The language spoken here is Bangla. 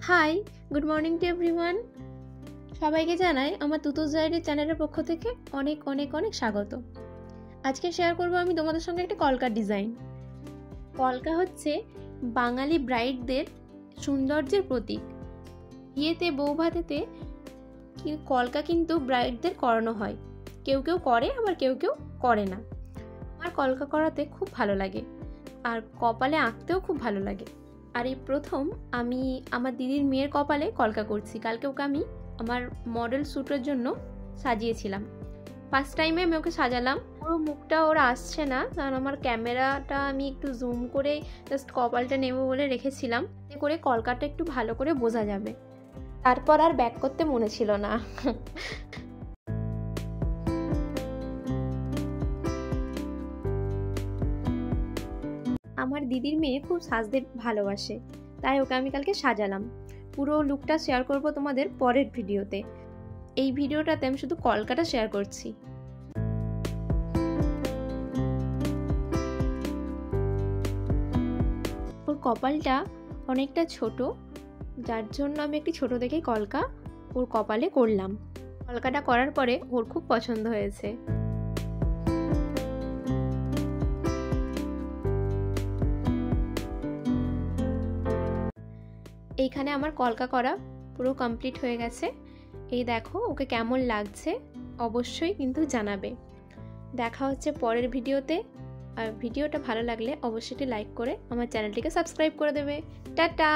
High, good morning to everyone. সবাইকে জানাই আমার তুতুস ডায়েরি চ্যানেলের পক্ষ থেকে অনেক অনেক অনেক স্বাগত। আজকে শেয়ার করব আমি তোমাদের সঙ্গে একটা কলকার ডিজাইন। কলকা হচ্ছে বাঙালি ব্রাইডদের সৌন্দর্যের প্রতীক। বিয়েতে বউ ভাতেতে কলকা কিন্তু ব্রাইডদের করানো হয়। কেউ কেউ করে, আবার কেউ কেউ করে না। আমার কলকা করাতে খুব ভালো লাগে, আর কপালে আঁকতেও খুব ভালো লাগে। আর এই প্রথম আমি আমার দিদির মেয়ের কপালে কলকা করছি। কালকে ওকে আমি আমার মডেল শ্যুটের জন্য সাজিয়েছিলাম। ফার্স্ট টাইমে আমি ওকে সাজালাম। পুরো মুখটা ওর আসছে না, কারণ আমার ক্যামেরাটা আমি একটু জুম করে জাস্ট কপালটা নেব বলে রেখেছিলাম, এতে করে কলকাটা একটু ভালো করে বোঝা যাবে। তারপর আর ব্যাক করতে মনে ছিল না। আমার দিদির মেয়ে খুব সাজতে ভালোবাসে, তাই ওকে আমি কালকে সাজালাম। পুরো লুকটা শেয়ার করব তোমাদের পরের ভিডিওতে। এই ভিডিওটাতে আমি শুধু কলকাটা শেয়ার করছি। ওর কপালটা অনেকটা ছোট, যার জন্য আমি একটি ছোট দেখে কলকা ওর কপালে করলাম। কলকাটা করার পরে ওর খুব পছন্দ হয়েছে। এইখানে আমার কলকা করা পুরো কমপ্লিট হয়ে গেছে। এই দেখো ওকে কেমন লাগছে অবশ্যই কিন্তু জানাবে। দেখা হচ্ছে পরের ভিডিওতে। আর ভিডিওটা ভালো লাগলে অবশ্যই লাইক করে আমার চ্যানেলটিকে সাবস্ক্রাইব করে দেবে। টাটা।